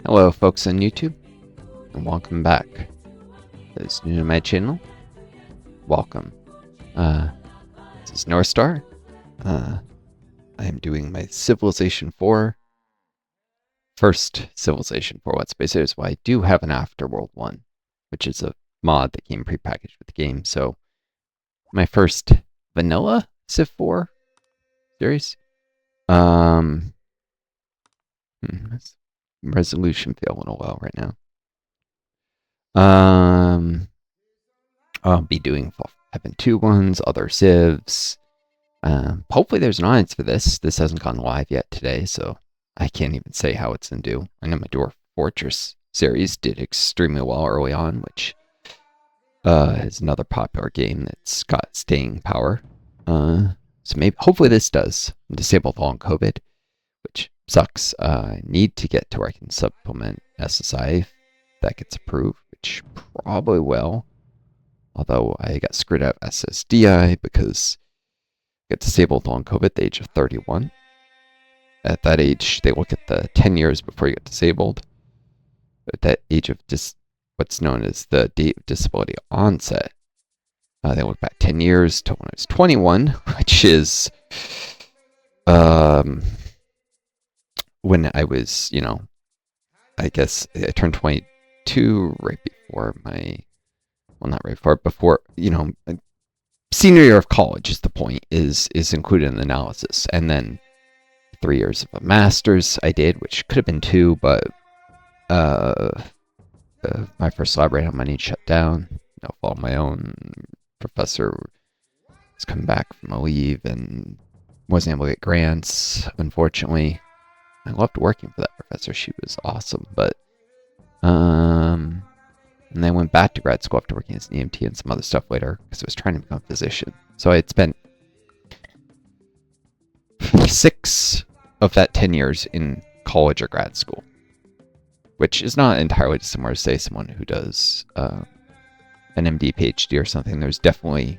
Hello folks on YouTube, and welcome back. Those new to my channel, welcome. This is Northstar. I am doing my Civilization 4, first Civilization 4 Let's Play series. Well, I do have an Afterworld one, which is a mod that came prepackaged with the game, so my first vanilla Civ4 series. Resolution failing a while right now. I'll be doing Heaven 2 ones, other civs. Hopefully there's an audience for this. This hasn't gone live yet today, so I can't even say how it's gonna do. I know my Dwarf Fortress series did extremely well early on, which is another popular game that's got staying power. So maybe, hopefully this does. I'm disabled long COVID, which sucks. I need to get to where I can supplement SSI if that gets approved, which probably will. Although I got screwed out of SSDI because I got disabled long COVID at the age of 31. At that age, they look at the 10 years before you get disabled. At that age of what's known as the date of disability onset, they look back 10 years to when I was 21, which is when I was, I guess I turned 22 right before not right before, senior year of college is the point, is included in the analysis. And then 3 years of a master's I did, which could have been 2, but my first lab ran out of money, shut down. No fault of my own. Professor was coming back from a leave and wasn't able to get grants, unfortunately. I loved working for that professor. She was awesome, but and then I went back to grad school after working as an EMT and some other stuff later because I was trying to become a physician. So I had spent 6 of that 10 years in college or grad school, which is not entirely dissimilar to, say, someone who does an MD, PhD or something. There's definitely,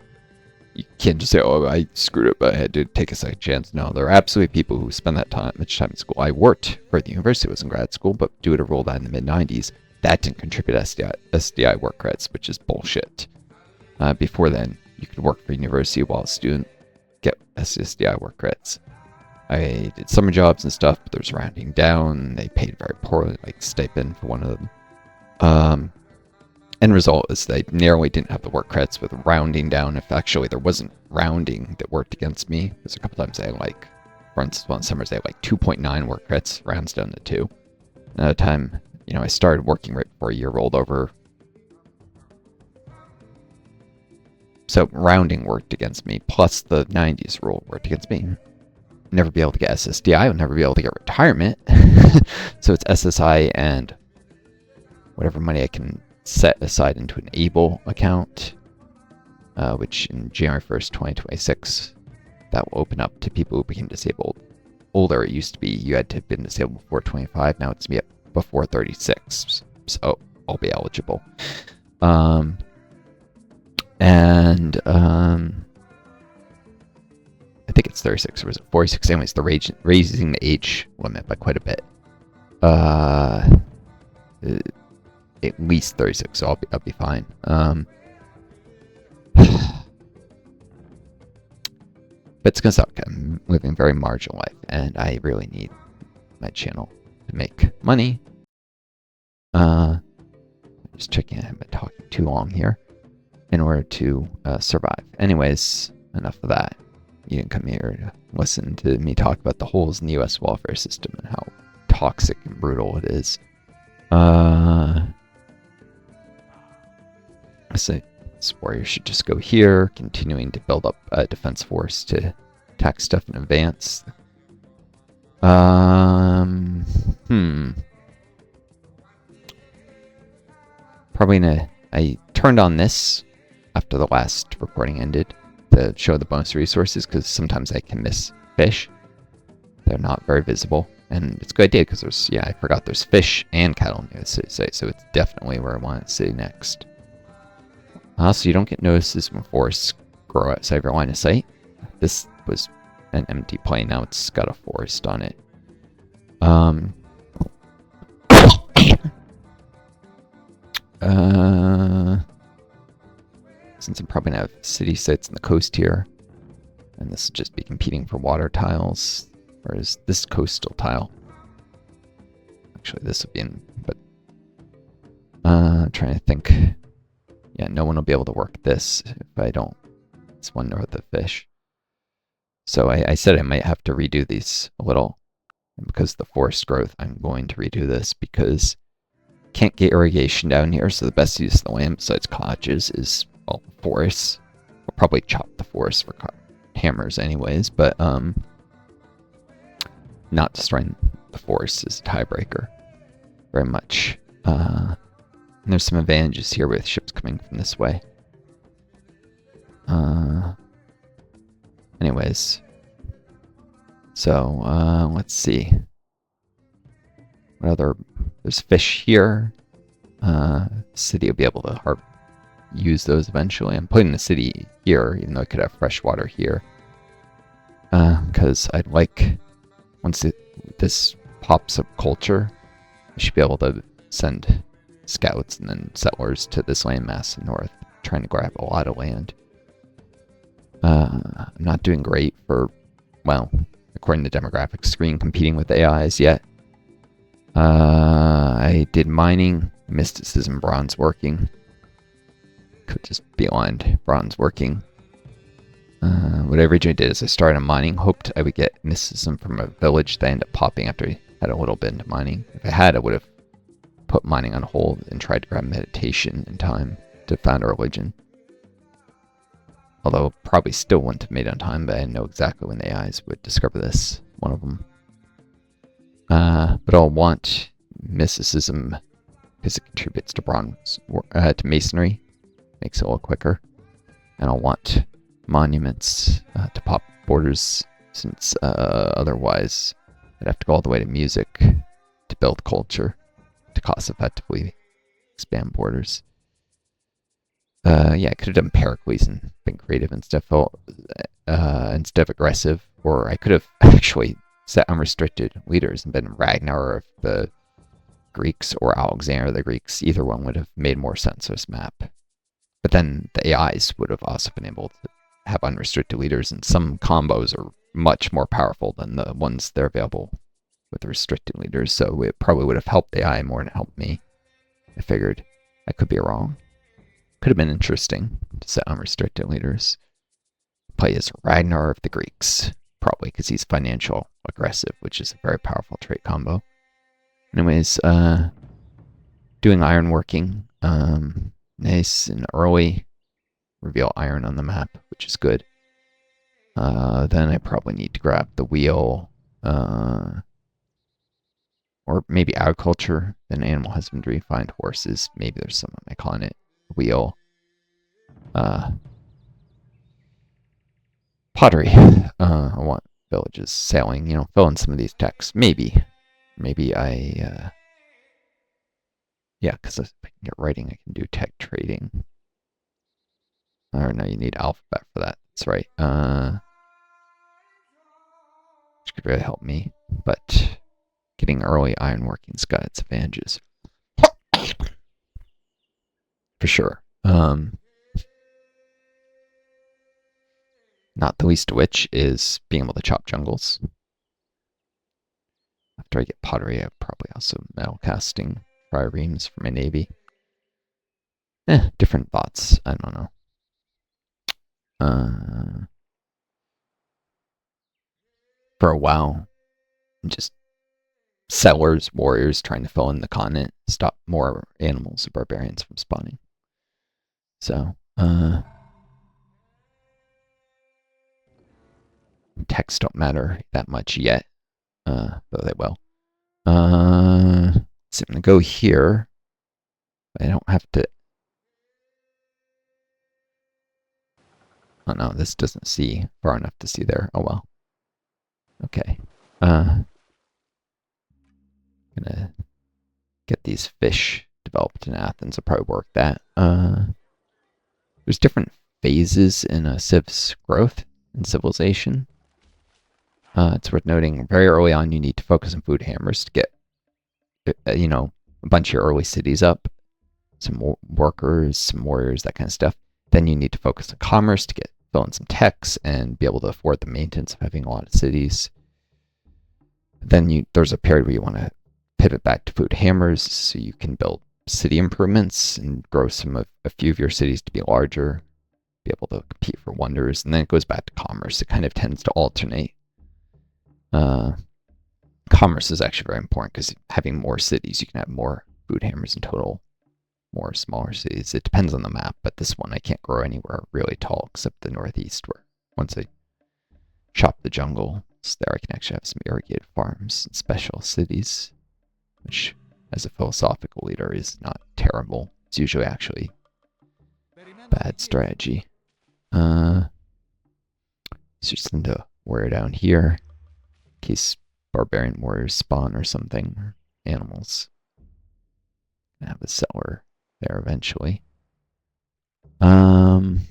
you can't just say, oh, I screwed up, but I had to take a second chance. No, there are absolutely people who spend that much time in school. I worked for the university, was in grad school, but due to roll that in the mid-90s, that didn't contribute to SDI work credits, which is bullshit. Before then, you could work for university while a student, get SDI work credits. I did summer jobs and stuff, but there's rounding down. They paid very poorly, like stipend for one of them. End result is they narrowly didn't have the work credits with rounding down. If actually there wasn't rounding that worked against me, there's a couple times I had for instance, one summers I had 2.9 work credits, rounds down to 2. Another time, I started working right before a year rolled over. So rounding worked against me, plus the 90s rule worked against me. Never be able to get SSDI, I would never be able to get retirement. So it's SSI and whatever money I can set aside into an ABLE account, which in January 1st, 2026, that will open up to people who became disabled. Older, it used to be you had to have been disabled before 25, now it's going to be up before 36, so I'll be eligible. I think it's 36, or was it 46? Anyways, they're raising the age limit by quite a bit. At least 36, so I'll be fine. But it's gonna suck. I'm living a very marginal life, and I really need my channel to make money. Just checking, I haven't been talking too long here, in order to survive. Anyways, enough of that. You didn't come here to listen to me talk about the holes in the U.S. welfare system and how toxic and brutal it is. So this warrior should just go here, continuing to build up a defense force to attack stuff in advance. Probably I turned on this after the last recording ended to show the bonus resources, because sometimes I can miss fish. They're not very visible, and it's a good idea because I forgot there's fish and cattle near the city site, so it's definitely where I want to see next. So you don't get notices when forests grow outside your line of sight. This was an empty plain, now it's got a forest on it. Since I'm probably going to have city sites on the coast here, and this will just be competing for water tiles, or is this coastal tile? Actually, this will be in, but trying to think. Yeah, no one will be able to work this if I don't. It's one north of fish. So I said I might have to redo these a little. And because of the forest growth, I'm going to redo this because can't get irrigation down here, so the best use of the land besides cottages is, well, forests. We'll probably chop the forest for hammers anyways, but not destroying the forest is a tiebreaker. Very much. And there's some advantages here with ships coming from this way. Anyways. So, let's see. What other... There's fish here. City will be able to use those eventually. I'm putting the city here, even though I could have fresh water here. Because I'd like... Once this pops up culture, I should be able to send scouts and then settlers to this landmass in north, trying to grab a lot of land. I'm not doing great for, well, according to the demographics screen, competing with AIs yet. I did mining, mysticism, bronze working. Could just be aligned bronze working. What I originally did is I started mining, hoped I would get mysticism from a village that ended up popping after I had a little bit into mining. If I had, I would have put mining on hold and tried to grab meditation in time to found a religion. Although probably still wouldn't have made it on time, but I know exactly when the AIs would discover this, one of them. But I'll want mysticism because it contributes to bronze, to masonry, makes it a little quicker. And I'll want monuments to pop borders, since otherwise I'd have to go all the way to music to build culture to cost effectively expand borders. Yeah, I could have done Pericles and been creative instead of aggressive, or I could have actually set unrestricted leaders and been Ragnar of the Greeks or Alexander of the Greeks. Either one would have made more sense on this map. But then the AIs would have also been able to have unrestricted leaders, and some combos are much more powerful than the ones that are available with restricted leaders, so it probably would have helped the AI more than it helped me. I figured. I could be wrong. Could have been interesting to set unrestricted leaders. Play as Ragnar of the Greeks, probably because he's financial aggressive, which is a very powerful trait combo. Anyways, doing ironworking. Nice and early. Reveal iron on the map, which is good. Then I probably need to grab the wheel, or maybe agriculture, then animal husbandry, find horses. Maybe there's some on my continent. Wheel. Pottery. I want villages, sailing, fill in some of these texts. Maybe I, yeah, because if I can get writing, I can do tech trading. Or no, you need alphabet for that. That's right. Which could really help me. But getting early ironworking's got its advantages. For sure. Not the least of which is being able to chop jungles. After I get pottery, I probably also metal casting triremes for my navy. Different thoughts. I don't know. For a while, just settlers, warriors trying to fill in the continent, stop more animals or barbarians from spawning. So, texts don't matter that much yet, though they will. So I'm gonna go here. I don't have to. Oh no, this doesn't see far enough to see there. Oh well. Okay. Gonna get these fish developed in Athens. I'll probably work that. There's different phases in a Civ's growth and civilization. It's worth noting, very early on, you need to focus on food hammers to get, a bunch of your early cities up. some workers, some warriors, that kind of stuff. Then you need to focus on commerce to fill in some techs and be able to afford the maintenance of having a lot of cities. Then there's a period where you want to pivot back to food hammers so you can build city improvements and grow a few of your cities to be larger, be able to compete for wonders. And then it goes back to commerce. It kind of tends to alternate. Commerce is actually very important because having more cities, you can have more food hammers in total, more smaller cities. It depends on the map, but this one I can't grow anywhere really tall except the northeast, where once I chop the jungle, so there I can actually have some irrigated farms and special cities, which as a philosophical leader is not terrible. It's usually actually bad strategy. It's just them to warrior down here in case barbarian warriors spawn or something, or animals. Gonna have a settler there eventually. Boom.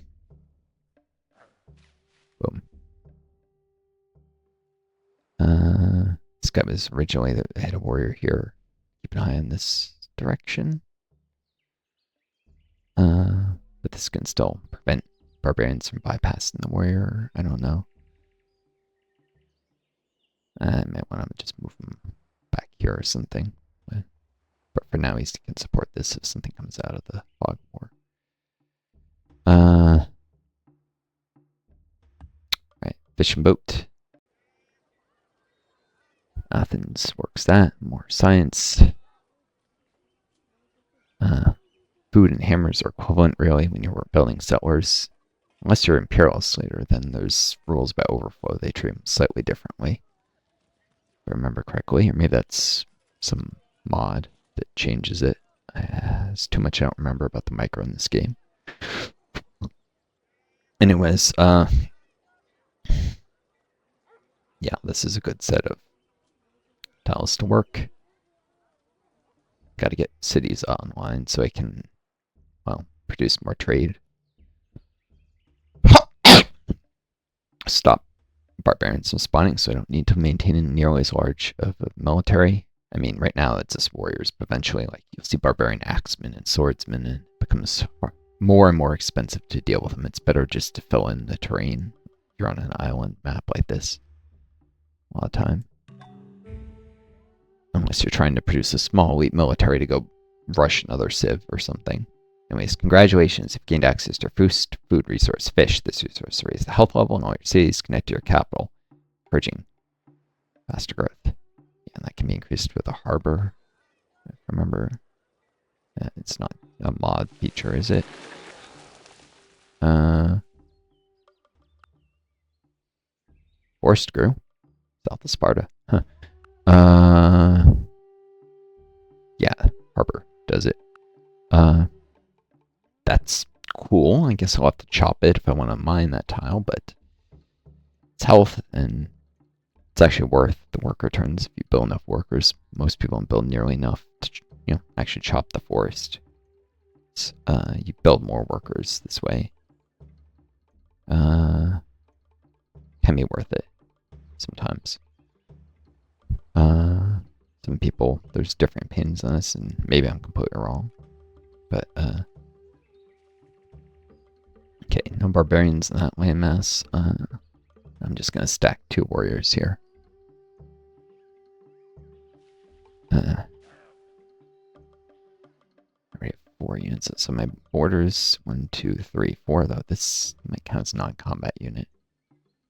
This guy was originally the head of warrior here. Keep an eye on this direction. But this can still prevent barbarians from bypassing the warrior. I don't know. I might want to just move him back here or something. But for now, he can support this if something comes out of the fog war. Right, fishing boat. Athens works that. More science. Food and hammers are equivalent, really, when you're building settlers. Unless you're imperialist later, then there's rules about overflow. They treat them slightly differently. If I remember correctly, or maybe that's some mod that changes it. It's too much I don't remember about the micro in this game. Anyways, yeah, this is a good set of tiles to work. Got to get cities online so I can, well, produce more trade. Stop barbarians from spawning, so I don't need to maintain nearly as large of a military. I mean, right now it's just warriors, but eventually, like, you'll see barbarian axemen and swordsmen, and it becomes more and more expensive to deal with them. It's better just to fill in the terrain. You're on an island map like this a lot of time. Unless you're trying to produce a small elite military to go rush another civ or something. Anyways, congratulations. You've gained access to food resource, fish. This resource raises the health level in all your cities, connect to your capital, encouraging faster growth. Yeah, and that can be increased with a harbor. If I remember, it's not a mod feature, is it? Forest grew. South of Sparta. Huh. Yeah, harbor does it. That's cool. I guess I'll have to chop it if I want to mine that tile, but it's health, and it's actually worth the work returns if you build enough workers. Most people don't build nearly enough to, actually chop the forest. You build more workers this way. Can be worth it sometimes. Some people, there's different opinions on this, and maybe I'm completely wrong. But, okay, no barbarians in that landmass. I'm just going to stack 2 warriors here. I already have 4 units, so my borders, 1, 2, 3, 4, though. This might count as a non-combat unit.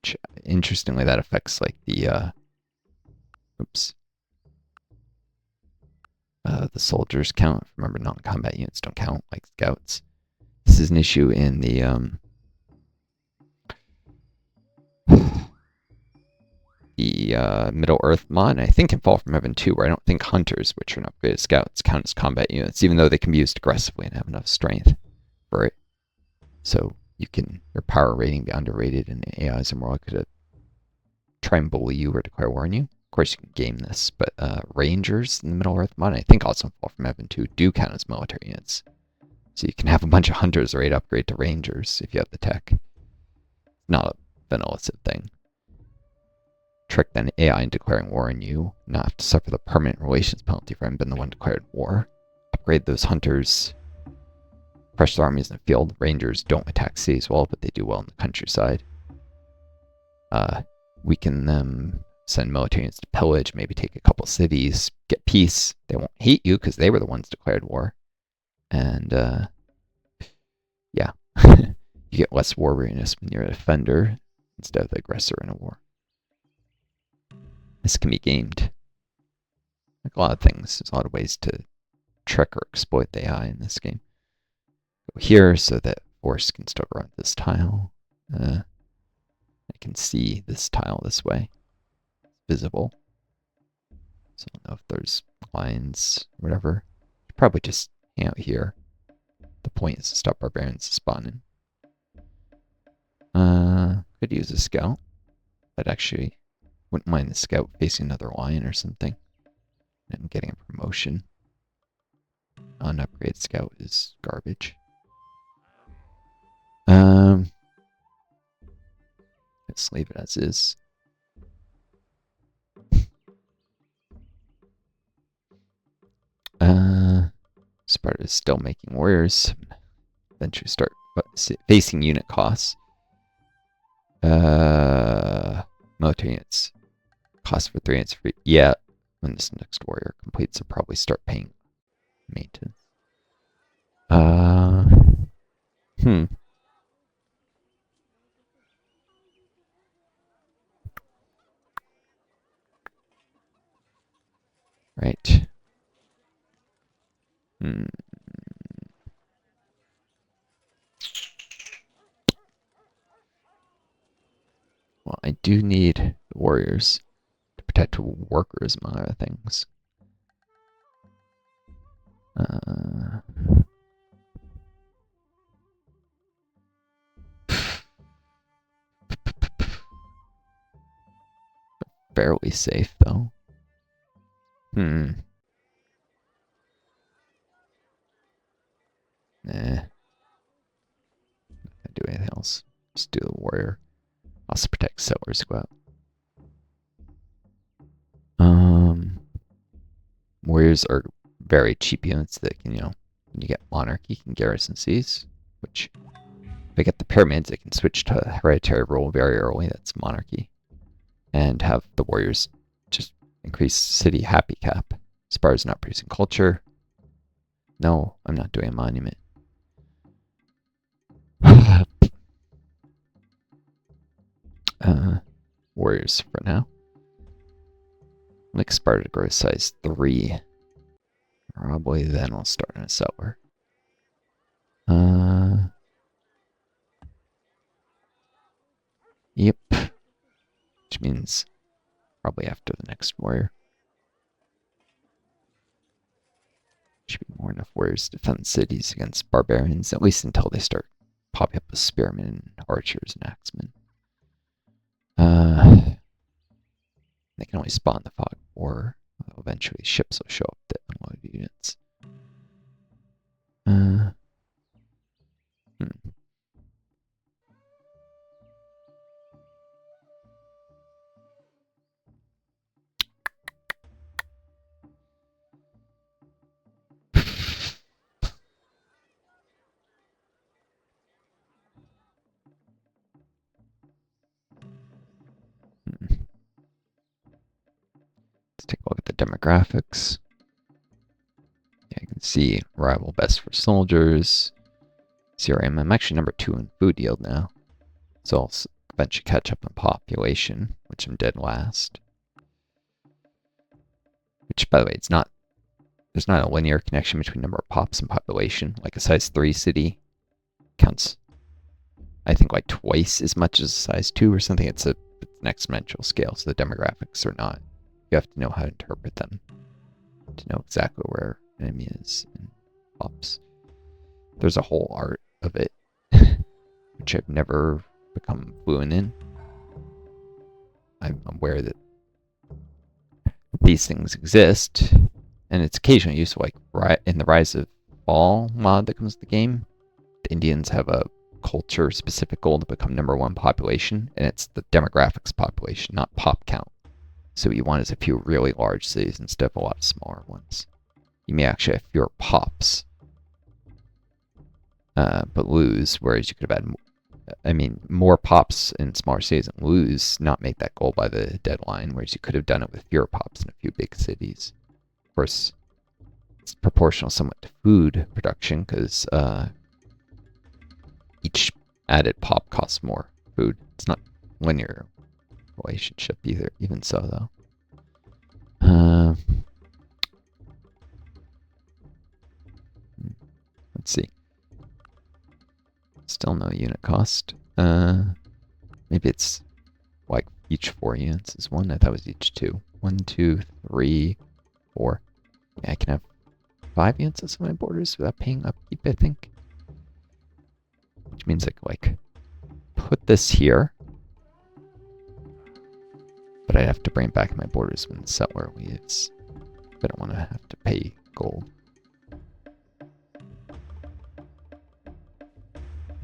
Which, interestingly, that affects, like, the, the soldiers count. Remember, non-combat units don't count, like scouts. This is an issue in the, Middle Earth mod, and I think in Fall from Heaven 2, where I don't think hunters, which are not upgraded scouts, count as combat units, even though they can be used aggressively and have enough strength for it. So your power rating be underrated, and AIs are more likely to try and bully you or declare war on you. Of course, you can game this, but Rangers in the Middle Earth mod, I think also in Fall from Heaven 2, do count as military units. So you can have a bunch of hunters ready to upgrade to Rangers if you have the tech. Not a vanilla Civ thing. Trick then AI in declaring war on you, not have to suffer the permanent relations penalty for having been the one declared war. Upgrade those hunters crush their armies in the field. Rangers don't attack cities well, but they do well in the countryside. Weaken them, send military units to pillage, maybe take a couple cities, get peace. They won't hate you because they were the ones declared war. And yeah, you get less war weariness when you're a defender instead of the aggressor in a war. This can be gamed. Like a lot of things, there's a lot of ways to trick or exploit the AI in this game. Go here so that force can still grow on this tile. I can see this tile this way. It's visible. So I don't know if there's lines or whatever. Probably just hang out here. The point is to stop barbarians spawning. Could use a scout. But actually wouldn't mind the scout facing another lion or something. And getting a promotion. Unupgraded scout is garbage. Let's leave it as is. Sparta is still making warriors. Eventually start facing unit costs. Military units. Cost for 3 units free. Yeah, when this next warrior completes, they'll probably start paying maintenance. Right. Well, I do need the warriors to protect workers, among other things. Fairly safe, though. Nah. Not gonna do anything else. Just do the warrior. Also protect settlers go out. Warriors are very cheap units that can, when you get monarchy, can garrison cities, which if they get the pyramids, they can switch to hereditary rule very early. That's monarchy. And have the warriors just increase city happy cap. Sparta's not producing culture. No, I'm not doing a monument. Warriors for now. Like Sparta to grow size 3. Probably then I'll start on a settler. Yep. Which means probably after the next warrior. Should be more enough warriors to defend cities against barbarians, at least until they start popping up with spearmen, archers, and axemen. They can only spawn the fog, or eventually ships will show up that unload units. Let's take a look at the demographics. Yeah, you can see rival best for soldiers. CRM, I'm actually number 2 in food yield now. So I'll eventually catch up on population, which I'm dead last. Which, by the way, there's not a linear connection between number of pops and population. Like a size 3 city counts, I think, like twice as much as a size 2 or something. It's an exponential scale, so the demographics are not. You have to know how to interpret them to know exactly where an enemy is and pops. There's a whole art of it, which I've never become fluent in. I'm aware that these things exist, and it's occasionally useful, like in the Rise of Fall mod that comes to the game. The Indians have a culture-specific goal to become #1 population, and it's the demographics population, not pop count. So what you want is a few really large cities instead of a lot of smaller ones. You may actually have fewer pops. but lose, whereas you could have had, more pops in smaller cities and lose, not make that goal by the deadline, whereas you could have done it with fewer pops in a few big cities. Of course, it's proportional somewhat to food production, because each added pop costs more food. It's not linear relationship either, even so, though. Let's see. Still no unit cost. Maybe it's like each 4 units is 1. I thought it was each 2. 1, 2, 3, 4. Yeah, I can have 5 units of some of my borders without paying upkeep, I think. Which means I could, like, put this here. But I'd have to bring back my borders when the settler leaves. I don't want to have to pay gold.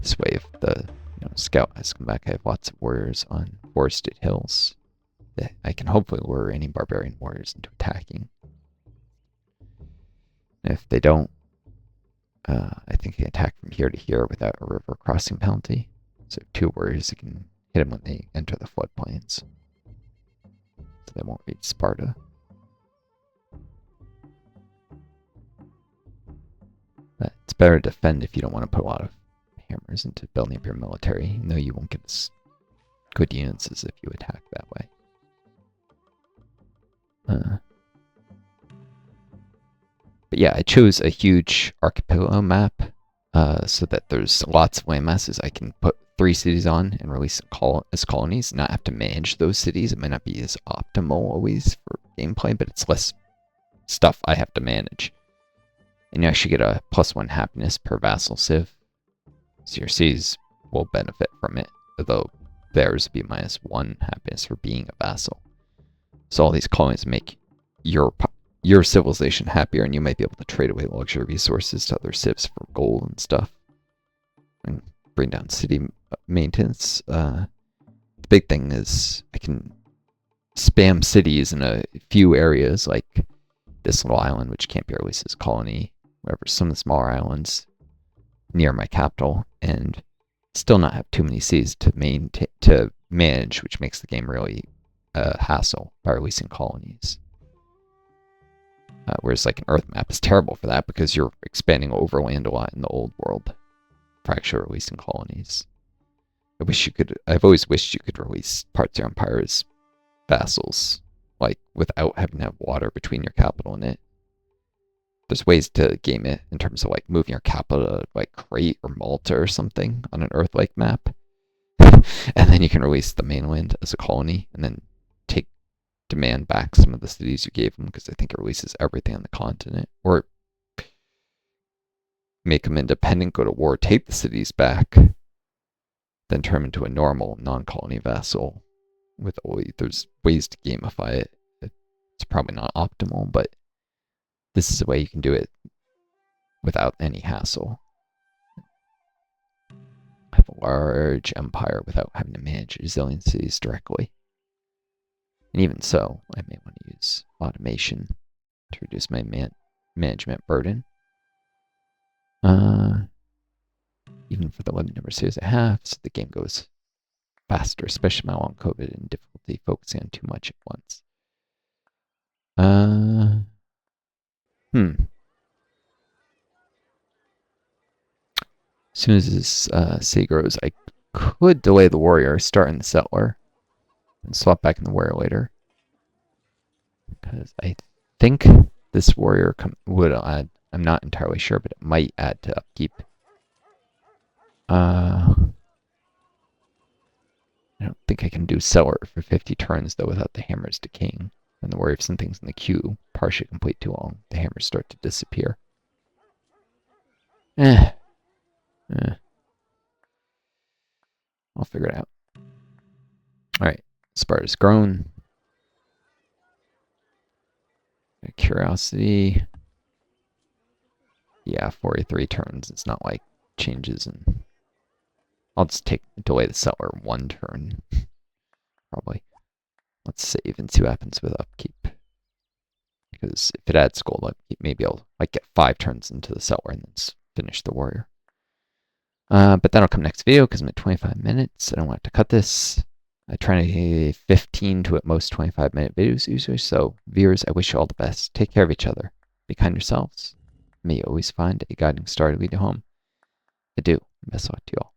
This way, if the scout has come back, I have lots of warriors on forested hills that I can hopefully lure any barbarian warriors into attacking. And if they don't, I think they attack from here to here without a river crossing penalty. So 2 warriors that can hit them when they enter the floodplains. So they won't reach Sparta. But it's better to defend if you don't want to put a lot of hammers into building up your military, even though you won't get as good units as if you attack that way. But yeah, I chose a huge archipelago map so that there's lots of land masses I can put 3 cities on and release as colonies, not have to manage those cities. It might not be as optimal always for gameplay, but it's less stuff I have to manage. And you actually get a +1 happiness per vassal civ. So your cities will benefit from it, although theirs would be -1 happiness for being a vassal. So all these colonies make your civilization happier, and you might be able to trade away luxury resources to other civs for gold and stuff. And bring down city maintenance. The big thing is I can spam cities in a few areas, like this little island, which can't be released as colony, wherever, some of the smaller islands near my capital, and still not have too many cities to manage, which makes the game really a hassle by releasing colonies. Whereas like an Earth map is terrible for that because you're expanding overland a lot in the old world for actually releasing colonies. I've always wished you could release parts of your empire as vassals, like without having to have water between your capital and it. There's ways to game it in terms of like moving your capital to like Crete or Malta or something on an Earth-like map. And then you can release the mainland as a colony and then demand back some of the cities you gave them, because I think it releases everything on the continent. Or make them independent, go to war, take the cities back, then turn them into a normal non-colony vassal. There's ways to gamify it. It's probably not optimal, but this is a way you can do it without any hassle. Have a large empire without having to manage a zillion cities directly. And even so, I may want to use automation to reduce my management burden. Even for the limited number of cities I have, so the game goes faster, especially my long COVID and difficulty focusing on too much at once. As soon as this city grows, I could delay the warrior, start in the settler, and swap back in the warrior later. Because I think this warrior would add, I'm not entirely sure, but it might add to upkeep. I don't think I can do settler for 50 turns, though, without the hammers decaying. And the warrior, if some things in the queue partially complete too long, the hammers start to disappear. I'll figure it out. Alright, Sparta's grown. Curiosity. Yeah, 43 turns. It's not like changes, and I'll just delay the settler 1 turn. Probably. Let's save and see what happens with upkeep. Because if it adds gold upkeep, maybe I'll get 5 turns into the settler and then finish the warrior. But that'll come next video because I'm at 25 minutes. I don't want to cut this. I try to hit 15 to at most 25-minute videos usually. So viewers, I wish you all the best. Take care of each other. Be kind yourselves. May you always find a guiding star to lead you home. Adieu. Best of luck to you all.